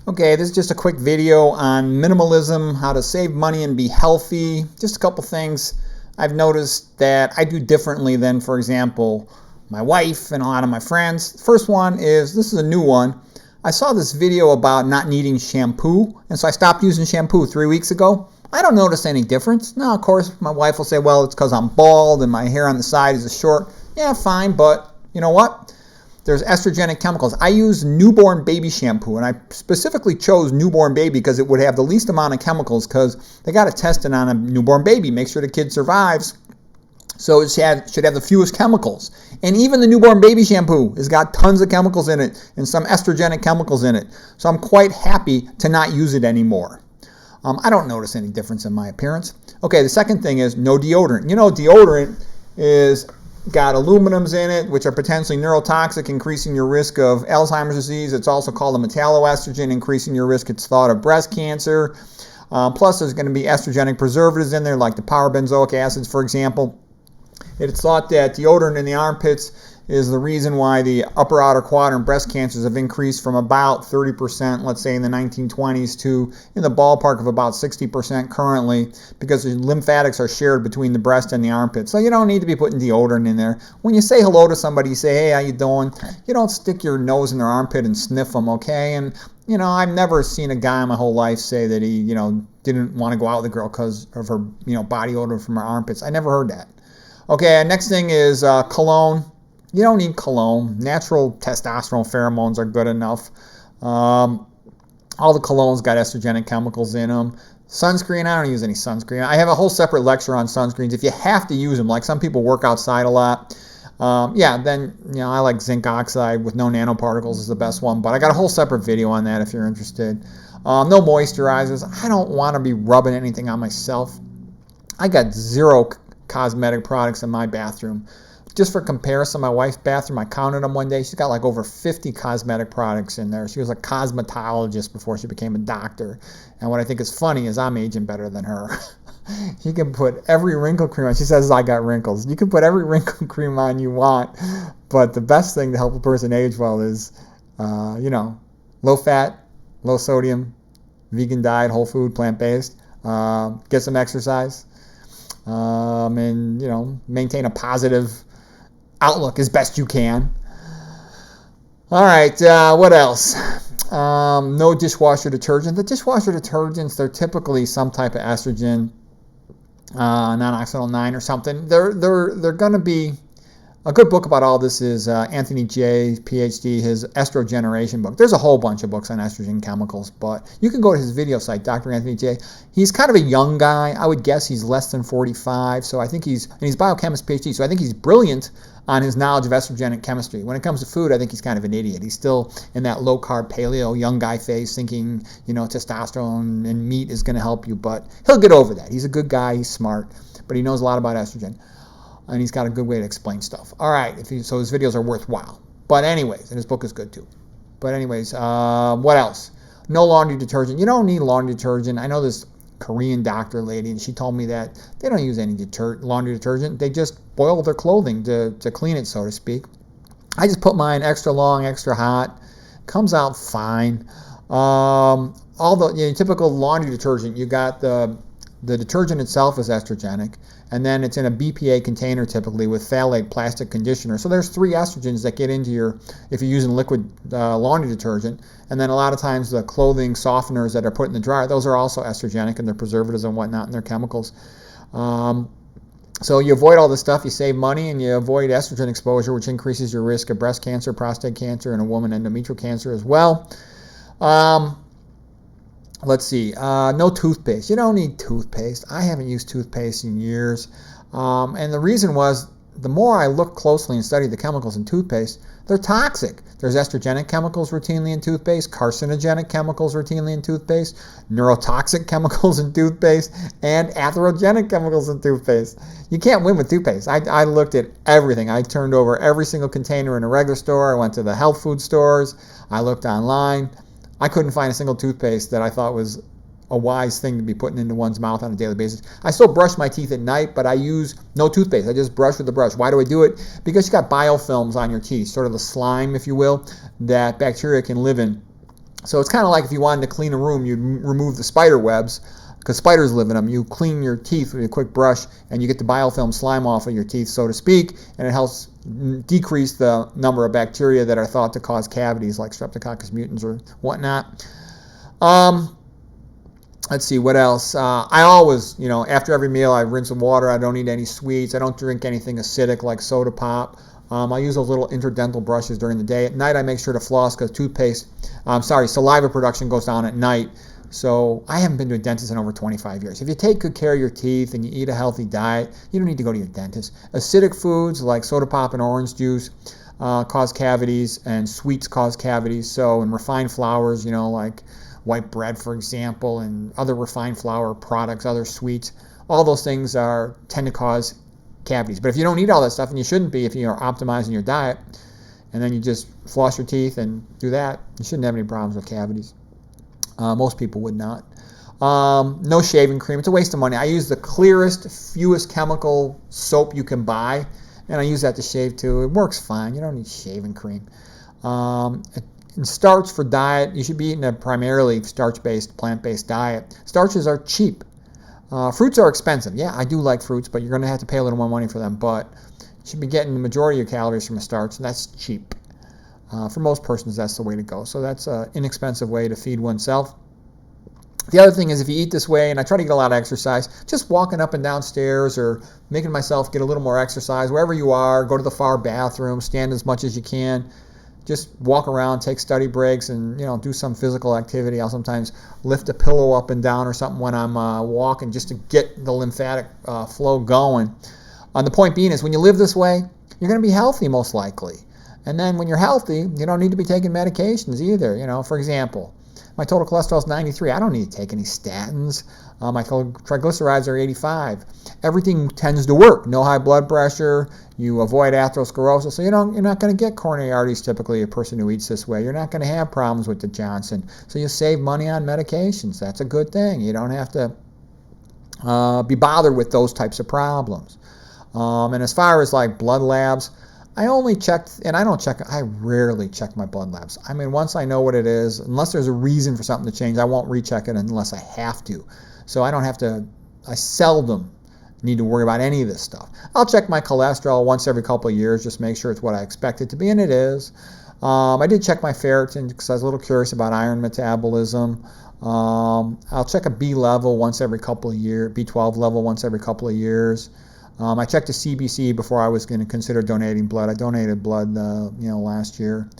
Okay, this is just a quick video on minimalism, how to save money and be healthy. Just a couple things I've noticed that I do differently than, for example, my wife and a lot of my friends. First one is, this is a new one. I saw this video about not needing shampoo, and so I stopped using shampoo 3 weeks ago. I don't notice any difference. Now, of course, my wife will say, well, it's because I'm bald and my hair on the side is short. Yeah, fine, but you know what? There's estrogenic chemicals. I use newborn baby shampoo, and I specifically chose newborn baby because it would have the least amount of chemicals because they got to test it on a newborn baby, make sure the kid survives. So it should have the fewest chemicals. And even the newborn baby shampoo has got tons of chemicals in it and some estrogenic chemicals in it. So I'm quite happy to not use it anymore. I don't notice any difference in my appearance. Okay, the second thing is no deodorant. You know, deodorant is got aluminums in it, which are potentially neurotoxic, increasing your risk of Alzheimer's disease. It's also called a metalloestrogen, increasing your risk, it's thought, of breast cancer. Plus, there's going to be estrogenic preservatives in there, like the power-benzoic acids, for example. It's thought that deodorant in the armpits is the reason why the upper outer quadrant breast cancers have increased from about 30%, let's say in the 1920s, to in the ballpark of about 60% currently, because the lymphatics are shared between the breast and the armpit. So you don't need to be putting deodorant in there. When you say hello to somebody, you say, hey, how you doing? You don't stick your nose in their armpit and sniff them, okay? And, you know, I've never seen a guy in my whole life say that he, didn't want to go out with a girl because of her, body odor from her armpits. I never heard that. Okay, next thing is cologne. You don't need cologne. Natural testosterone pheromones are good enough. All the colognes got estrogenic chemicals in them. Sunscreen, I don't use any sunscreen. I have a whole separate lecture on sunscreens. If you have to use them, like some people work outside a lot, then I like zinc oxide with no nanoparticles is the best one. But I got a whole separate video on that if you're interested. No moisturizers. I don't want to be rubbing anything on myself. I got zero cosmetic products in my bathroom. Just for comparison, my wife's bathroom, I counted them one day. She's got like over 50 cosmetic products in there. She was a cosmetologist before she became a doctor. And what I think is funny is I'm aging better than her. You can put every wrinkle cream on. She says I got wrinkles. You can put every wrinkle cream on you want. But the best thing to help a person age well is, low fat, low sodium, vegan diet, whole food, plant-based. Get some exercise. And maintain a positive outlook as best you can. All right, what else? No dishwasher detergent. The dishwasher detergents, they're typically some type of estrogen, non-oxidol 9 or something. They're going to be a good book about all this is Anthony J, PhD, his Estrogeneration book. There's a whole bunch of books on estrogen chemicals, but you can go to his video site, Dr. Anthony J. He's kind of a young guy. I would guess he's less than 45, so I think he's biochemist PhD, so I think he's brilliant on his knowledge of estrogenic chemistry. When it comes to food, I think he's kind of an idiot. He's still in that low-carb paleo young guy phase, thinking, testosterone and meat is going to help you, but he'll get over that. He's a good guy. He's smart, but he knows a lot about estrogen. And he's got a good way to explain stuff. All right, so his videos are worthwhile. But anyways, and his book is good too. But anyways, what else? No laundry detergent. You don't need laundry detergent. I know this Korean doctor lady, and she told me that they don't use any laundry detergent. They just boil their clothing to clean it, so to speak. I just put mine extra long, extra hot. Comes out fine. All the typical laundry detergent, you got the detergent itself is estrogenic, and then it's in a BPA container typically with phthalate plastic conditioner. So there's 3 estrogens that get into if you're using liquid laundry detergent. And then a lot of times the clothing softeners that are put in the dryer, those are also estrogenic, and they're preservatives and whatnot, and they're chemicals. So you avoid all this stuff, you save money, and you avoid estrogen exposure, which increases your risk of breast cancer, prostate cancer, and a woman endometrial cancer as well. Let's see, no toothpaste. You don't need toothpaste. I haven't used toothpaste in years. And the reason was, the more I looked closely and studied the chemicals in toothpaste, they're toxic. There's estrogenic chemicals routinely in toothpaste, carcinogenic chemicals routinely in toothpaste, neurotoxic chemicals in toothpaste, and atherogenic chemicals in toothpaste. You can't win with toothpaste. I looked at everything. I turned over every single container in a regular store. I went to the health food stores. I looked online. I couldn't find a single toothpaste that I thought was a wise thing to be putting into one's mouth on a daily basis. I still brush my teeth at night, but I use no toothpaste. I just brush with the brush. Why do I do it? Because you got biofilms on your teeth, sort of the slime, if you will, that bacteria can live in. So it's kind of like if you wanted to clean a room, you'd remove the spider webs because spiders live in them. You clean your teeth with a quick brush and you get the biofilm slime off of your teeth, so to speak, and it helps decrease the number of bacteria that are thought to cause cavities like Streptococcus mutans or whatnot. Let's see, what else? I always, after every meal, I rinse with water. I don't eat any sweets. I don't drink anything acidic like soda pop. I use those little interdental brushes during the day. At night, I make sure to floss because saliva production goes down at night. So I haven't been to a dentist in over 25 years. If you take good care of your teeth and you eat a healthy diet, you don't need to go to your dentist. Acidic foods like soda pop and orange juice cause cavities, and sweets cause cavities. So, and refined flours, like white bread, for example, and other refined flour products, other sweets, all those things tend to cause cavities. But if you don't eat all that stuff, and you shouldn't be if you are optimizing your diet, and then you just floss your teeth and do that, you shouldn't have any problems with cavities. Most people would not. No shaving cream. It's a waste of money. I use the clearest, fewest chemical soap you can buy, and I use that to shave too. It works fine. You don't need shaving cream. And starch for diet, you should be eating a primarily starch-based, plant-based diet. Starches are cheap. Fruits are expensive. Yeah, I do like fruits, but you're going to have to pay a little more money for them. But you should be getting the majority of your calories from a starch, and that's cheap. For most persons, that's the way to go. So that's an inexpensive way to feed oneself. The other thing is, if you eat this way, and I try to get a lot of exercise, just walking up and down stairs or making myself get a little more exercise, wherever you are, go to the far bathroom, stand as much as you can. Just walk around, take study breaks, and do some physical activity. I'll sometimes lift a pillow up and down or something when I'm walking, just to get the lymphatic flow going. The point being is, when you live this way, you're going to be healthy most likely. And then when you're healthy, you don't need to be taking medications either. For example, my total cholesterol is 93. I don't need to take any statins. My triglycerides are 85. Everything tends to work. No high blood pressure. You avoid atherosclerosis. So you're not going to get coronary arteries typically, a person who eats this way. You're not going to have problems with the Johnson. So you save money on medications. That's a good thing. You don't have to be bothered with those types of problems. And as far as like blood labs, I only checked, and I rarely check my blood labs. I mean, once I know what it is, unless there's a reason for something to change, I won't recheck it unless I have to. So I seldom need to worry about any of this stuff. I'll check my cholesterol once every couple of years, just make sure it's what I expect it to be, and it is. I did check my ferritin because I was a little curious about iron metabolism. I'll check a B level once every couple of years, B12 level once every couple of years. I checked a CBC before I was going to consider donating blood. I donated blood, last year.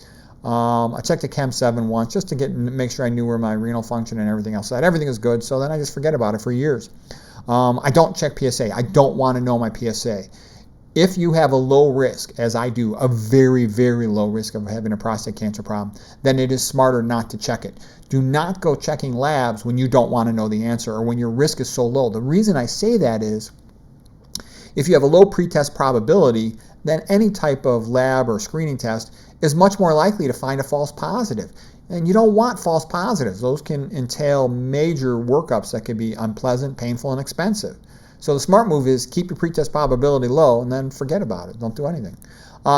I checked a Chem 7 once just to make sure I knew where my renal function and everything else. That everything is good. So then I just forget about it for years. I don't check PSA. I don't want to know my PSA. If you have a low risk, as I do, a very, very low risk of having a prostate cancer problem, then it is smarter not to check it. Do not go checking labs when you don't want to know the answer or when your risk is so low. The reason I say that is, if you have a low pretest probability, then any type of lab or screening test is much more likely to find a false positive. And you don't want false positives. Those can entail major workups that can be unpleasant, painful, and expensive. So the smart move is keep your pretest probability low and then forget about it. Don't do anything.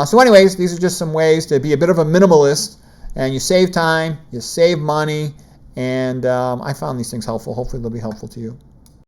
So anyways, these are just some ways to be a bit of a minimalist, and you save time, you save money, and I found these things helpful. Hopefully they'll be helpful to you.